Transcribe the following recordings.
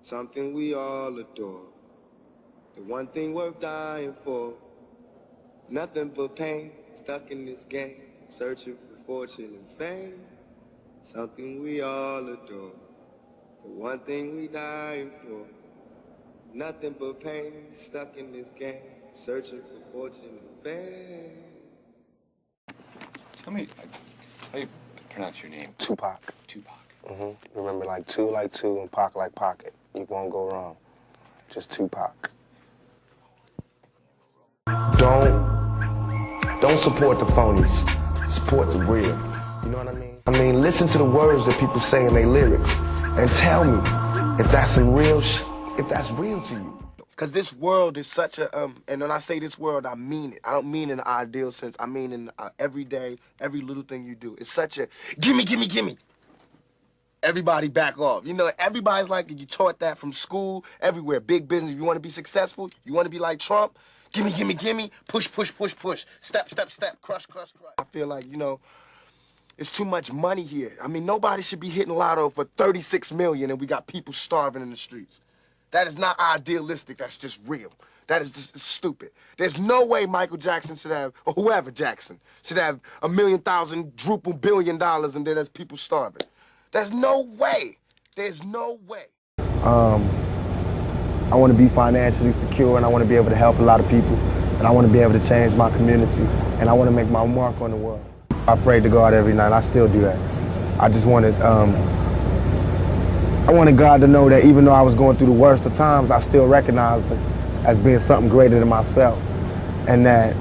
something we all adore. The one thing worth dying for, nothing but pain, stuck in this game, searching for fortune and fame, something we all adore. The one thing we dying for, nothing but pain, stuck in this game, searching for fortune and fame. Tell me, how do you pronounce your name? Tupac. Tupac. Remember, like two, and Pac like pocket. You won't go wrong. Just Tupac. Don't support the phonies. Support the real. You know what I mean? I mean, listen to the words that people say in their lyrics and tell me if that's some real if that's real to you. Because this world is such a, and when I say this world, I mean it. I don't mean in an ideal sense. I mean in every day, every little thing you do. It's such a, gimme, gimme, gimme. Everybody back off. You know, everybody's like, you taught that from school, everywhere. Big business, if you want to be successful, you want to be like Trump, gimme, gimme, gimme, push, push, push, push, step, step, step, crush, crush, crush. I feel like, you know, it's too much money here. I mean, nobody should be hitting lotto for 36 million and we got people starving in the streets. That is not idealistic, that's just real. That is just stupid. There's no way Michael Jackson should have, or whoever Jackson, should have $1 million, $1 billion and then there's people starving. There's no way. There's no way. I want to be financially secure and I want to be able to help a lot of people and I want to be able to change my community and I want to make my mark on the world. I pray to God every night. I still do that. I just wanted, I wanted God to know that even though I was going through the worst of times, I still recognized Him as being something greater than myself and that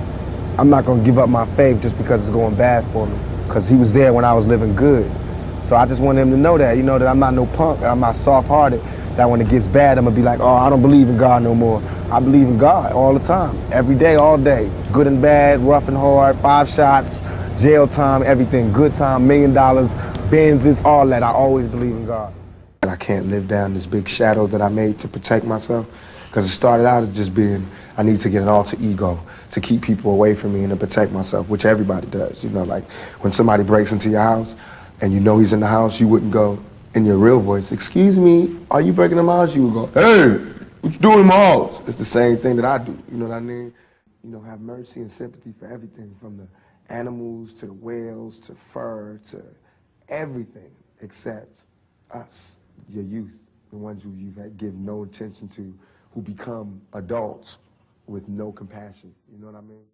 I'm not going to give up my faith just because it's going bad for me because He was there when I was living good. So I just want Him to know that, you know, that I'm not no punk, I'm not soft-hearted, that when it gets bad, I'm going to be like, oh, I don't believe in God no more. I believe in God all the time, every day, all day, good and bad, rough and hard, 5 shots, jail time, everything, good time, $1 million, Benzes, all that. I always believe in God. And I can't live down this big shadow that I made to protect myself because it started out as just being, I need to get an alter ego to keep people away from me and to protect myself, which everybody does. You know, like when somebody breaks into your house and you know he's in the house, you wouldn't go in your real voice, excuse me, are you breaking in my house? You would go, hey, what you doing in my house? It's the same thing that I do, you know what I mean? You know, have mercy and sympathy for everything from the animals to the whales to fur to everything except us, your youth, the ones who you've given no attention to, who become adults with no compassion, you know what I mean?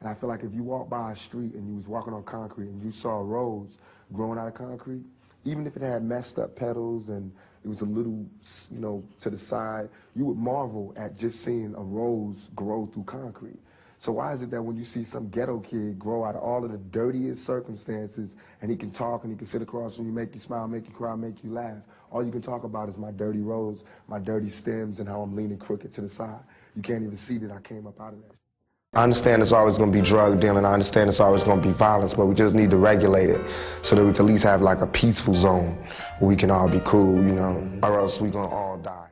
And I feel like if you walk by a street and you was walking on concrete and you saw a rose growing out of concrete, even if it had messed up petals and it was a little, you know, to the side, you would marvel at just seeing a rose grow through concrete. So why is it that when you see some ghetto kid grow out of all of the dirtiest circumstances and he can talk and he can sit across from you, make you smile, make you cry, make you laugh, all you can talk about is my dirty rose, my dirty stems, and how I'm leaning crooked to the side. You can't even see that I came up out of that. I understand there's always going to be drug dealing. I understand there's always going to be violence, but we just need to regulate it so that we can at least have like a peaceful zone where we can all be cool, you know, or else we're going to all die.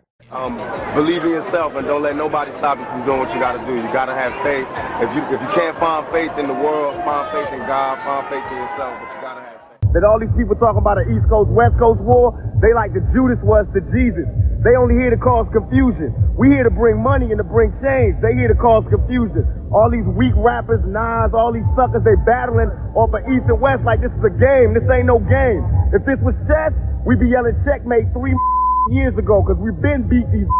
Believe in yourself and don't let nobody stop you from doing what you got to do. You got to have faith. If you can't find faith in the world, find faith in God, find faith in yourself, but you got to have faith. That all these people talking about an East Coast, West Coast war, they like the Judas was to Jesus. They only here to cause confusion. We here to bring money and to bring change. They here to cause confusion. All these weak rappers, Nas, all these suckers, they battling off of East and West like this is a game. This ain't no game. If this was chess, we'd be yelling checkmate 3 years ago because we've been beat these.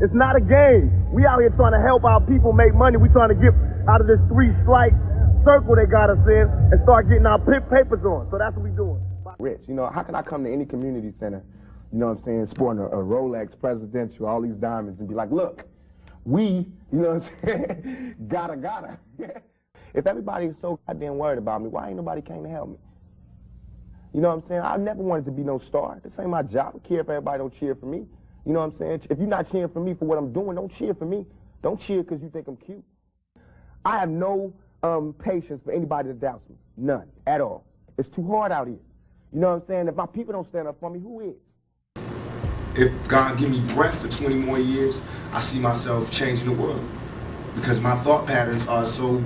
It's not a game. We out here trying to help our people make money. We trying to get out of this 3-strike circle they got us in and start getting our papers on. So that's what we doing. Rich, you know, how can I come to any community center, you know what I'm saying, sporting a Rolex Presidential, all these diamonds, and be like, look, we, you know what I'm saying, gotta. If everybody is so goddamn worried about me, why ain't nobody came to help me? You know what I'm saying? I never wanted to be no star. This ain't my job. I care if everybody don't cheer for me. You know what I'm saying? If you're not cheering for me for what I'm doing, don't cheer for me. Don't cheer because you think I'm cute. I have no patience for anybody that doubts me. None, at all. It's too hard out here. You know what I'm saying? If my people don't stand up for me, who is? If God give me breath for 20 more years, I see myself changing the world. Because my thought patterns are so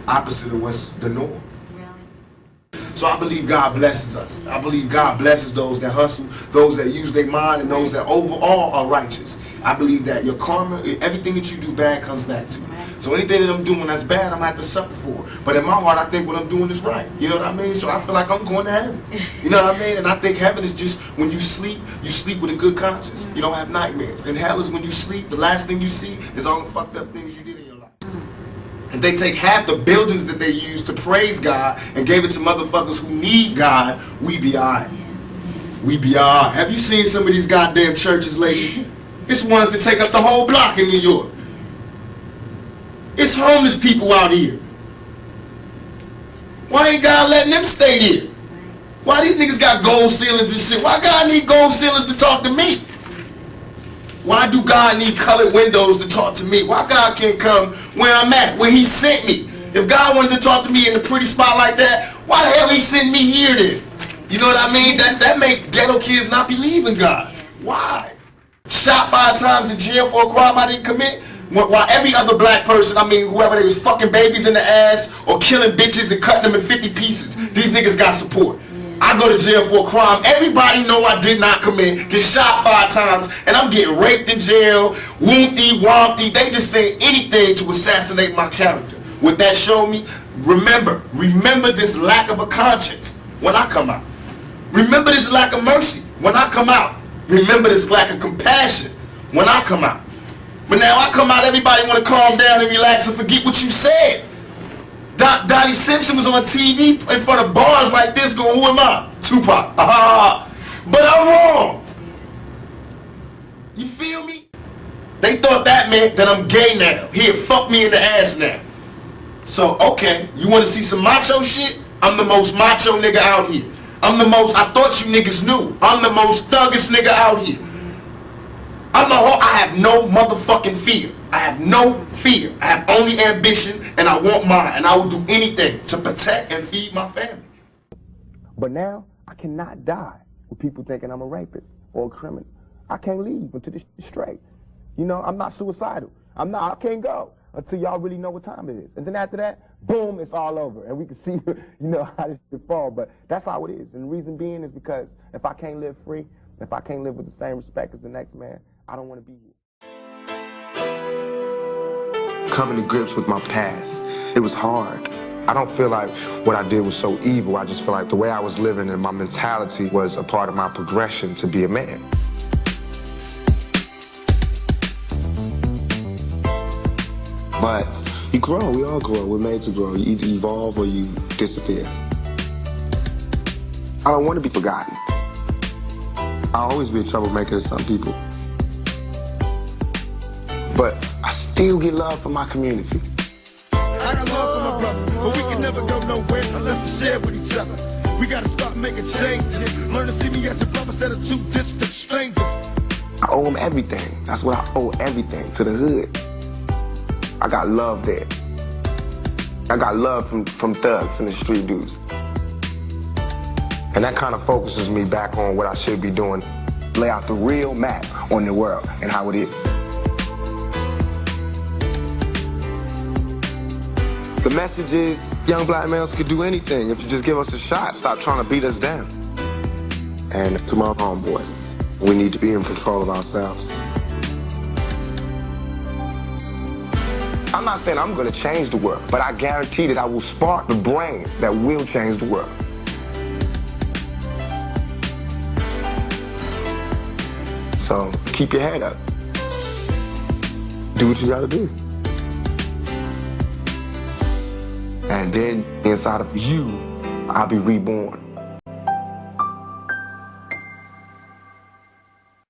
opposite of what's the norm. Really? So I believe God blesses us. I believe God blesses those that hustle, those that use their mind, and those that overall are righteous. I believe that your karma, everything that you do bad comes back to you. So anything that I'm doing that's bad, I'm going to have to suffer for. But in my heart, I think what I'm doing is right. You know what I mean? So I feel like I'm going to heaven. You know what I mean? And I think heaven is just when you sleep with a good conscience. You don't have nightmares. And hell is when you sleep, the last thing you see is all the fucked up things you did in your life. And they take half the buildings that they use to praise God and gave it to motherfuckers who need God, we be alright. We be alright. Have you seen some of these goddamn churches lately? It's ones that take up the whole block in New York. It's homeless people out here. Why ain't God letting them stay there? Why these niggas got gold ceilings and shit? Why God need gold ceilings to talk to me? Why do God need colored windows to talk to me? Why God can't come where I'm at, where he sent me? If God wanted to talk to me in a pretty spot like that, why the hell he sent me here then? You know what I mean? That make ghetto kids not believe in God. Why? Shot 5 times in jail for a crime I didn't commit? While every other black person, I mean whoever, they was fucking babies in the ass or killing bitches and cutting them in 50 pieces. These niggas got support. I go to jail for a crime everybody know I did not commit, get shot 5 times, and I'm getting raped in jail, wompty, wompty. They just say anything to assassinate my character. What that showed me, remember this lack of a conscience when I come out. Remember this lack of mercy when I come out. Remember this lack of compassion when I come out. But now I come out, everybody want to calm down and relax and forget what you said. Donnie Simpson was on TV in front of bars like this going, who am I? Tupac. But I'm wrong. You feel me? They thought that meant that I'm gay now. Here, fuck me in the ass now. So, okay, you want to see some macho shit? I'm the most macho nigga out here. I thought you niggas knew. I'm the most thuggest nigga out here. I have no motherfucking fear. I have no fear. I have only ambition, and I want mine, and I will do anything to protect and feed my family. But now, I cannot die with people thinking I'm a rapist or a criminal. I can't leave until this is straight. You know, I'm not suicidal. I can't go until y'all really know what time it is. And then after that, boom, it's all over. And we can see, you know, how this shit fall. But that's how it is. And the reason being is because if I can't live free, if I can't live with the same respect as the next man, I don't want to be here. Coming to grips with my past, it was hard. I don't feel like what I did was so evil. I just feel like the way I was living and my mentality was a part of my progression to be a man. But you grow, we all grow, we're made to grow. You either evolve or you disappear. I don't want to be forgotten. I'll always be a troublemaker to some people. But I still get love from my community. I got love for my brothers, but we can never go nowhere unless we share with each other. We gotta start making changes. Learn to see me as a brother instead of 2 distant strangers. I owe them everything. That's what I owe everything, to the hood. I got love there. I got love from thugs and the street dudes. And that kind of focuses me back on what I should be doing. Lay out the real map on the world and how it is. The message is, young black males could do anything if you just give us a shot. Stop trying to beat us down. And to my homeboys, we need to be in control of ourselves. I'm not saying I'm gonna change the world, but I guarantee that I will spark the brain that will change the world. So keep your head up. Do what you gotta do. And then inside of you, I'll be reborn.